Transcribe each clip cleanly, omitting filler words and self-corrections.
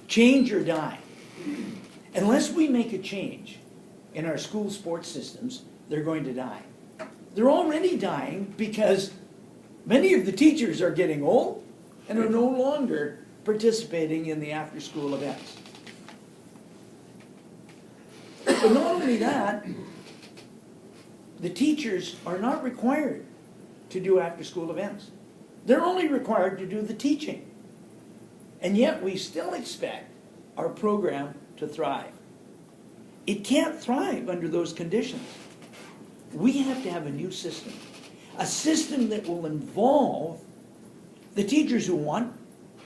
change or die. Unless we make a change in our school sports systems, they're going to die. They're already dying because many of the teachers are getting old and are no longer participating in the after-school events. But not only that, the teachers are not required to do after-school events. They're only required to do the teaching. And yet we still expect our program to thrive. It can't thrive under those conditions. We have to have a new system. A system that will involve the teachers who want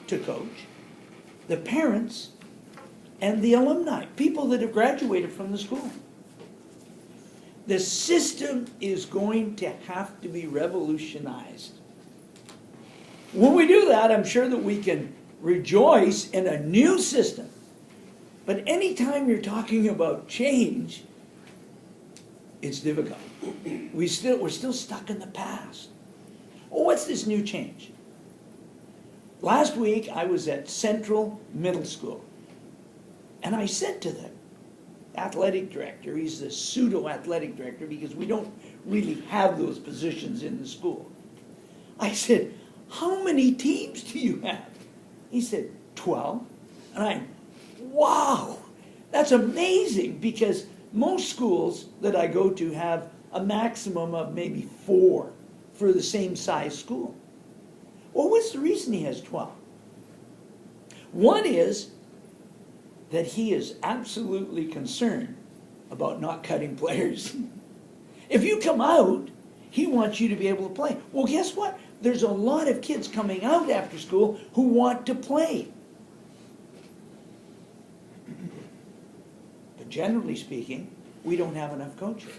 to coach, the parents, and the alumni, people that have graduated from the school. The system is going to have to be revolutionized. When we do that, I'm sure that we can rejoice in a new system. But anytime you're talking about change, it's difficult. We're still stuck in the past. Oh, what's this new change? Last week, I was at Central Middle School. And I said to the athletic director, he's the pseudo-athletic director because we don't really have those positions in the school. I said, how many teams do you have? He said, 12. And wow, that's amazing because most schools that I go to have a maximum of maybe 4 for the same size school. Well, what's the reason he has 12? One is that he is absolutely concerned about not cutting players. If you come out, he wants you to be able to play. Well, guess what? There's a lot of kids coming out after school who want to play. But generally speaking, we don't have enough coaches.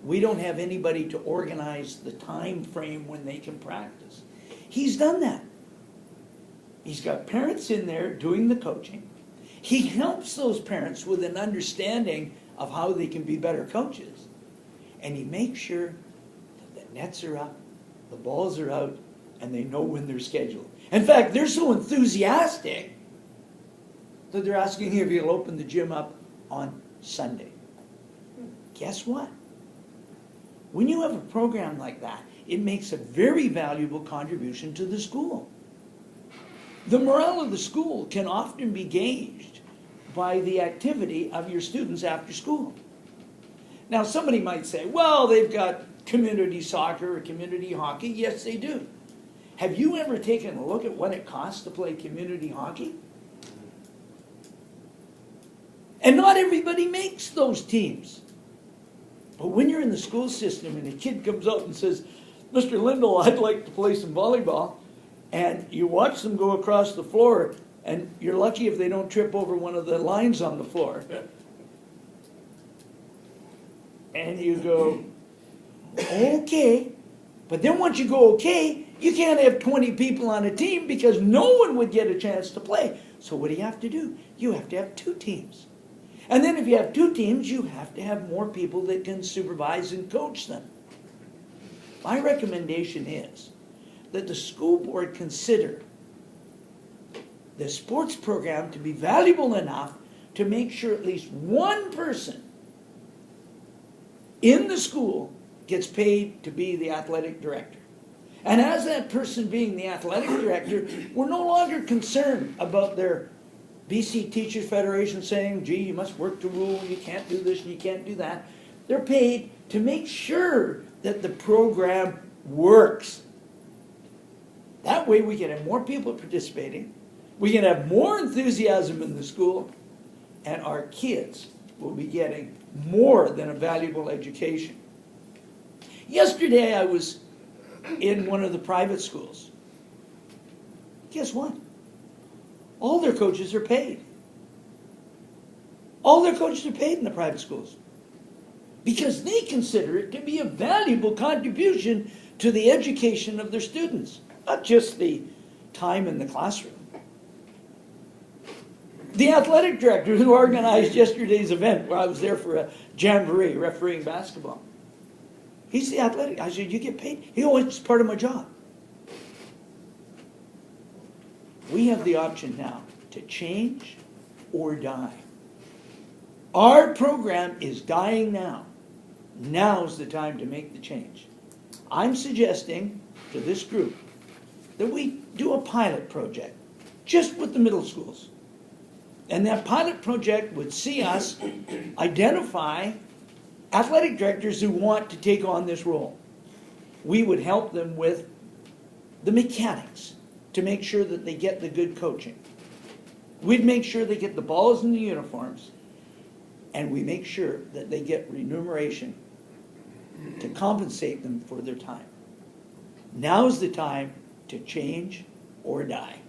We don't have anybody to organize the time frame when they can practice. He's done that. He's got parents in there doing the coaching. He helps those parents with an understanding of how they can be better coaches. And he makes sure that the nets are up, the balls are out, and they know when they're scheduled. In fact, they're so enthusiastic that they're asking if he'll open the gym up on Sunday. Guess what? When you have a program like that, it makes a very valuable contribution to the school. The morale of the school can often be gauged by the activity of your students after school. Now, somebody might say, well, they've got community soccer or community hockey. Yes, they do. Have you ever taken a look at what it costs to play community hockey? And not everybody makes those teams. But when you're in the school system and a kid comes up and says, Mr. Lindell, I'd like to play some volleyball, and you watch them go across the floor, and you're lucky if they don't trip over one of the lines on the floor. And you go, okay. But then once you go, okay, you can't have 20 people on a team because no one would get a chance to play. So what do you have to do? You have to have 2 teams. And then if you have 2 teams, you have to have more people that can supervise and coach them. My recommendation is that the school board consider the sports program to be valuable enough to make sure at least one person in the school gets paid to be the athletic director. And as that person being the athletic director, we're no longer concerned about their BC Teachers Federation saying, gee, you must work the rule, you can't do this, you can't do that. They're paid to make sure that the program works. That way we can have more people participating, we can have more enthusiasm in the school, and our kids will be getting more than a valuable education. Yesterday I was in one of the private schools. Guess what? All their coaches are paid. All their coaches are paid in the private schools because they consider it to be a valuable contribution to the education of their students, not just the time in the classroom. The athletic director who organized yesterday's event, where I was there for a jamboree refereeing basketball, he's the athletic. I said, you get paid? He goes, it's part of my job. We have the option now to change or die. Our program is dying now. Now's the time to make the change. I'm suggesting to this group that we do a pilot project just with the middle schools. And that pilot project would see us identify athletic directors who want to take on this role. We would help them with the mechanics to make sure that they get the good coaching. We'd make sure they get the balls and the uniforms, and we make sure that they get remuneration to compensate them for their time. Now's the time to change or die.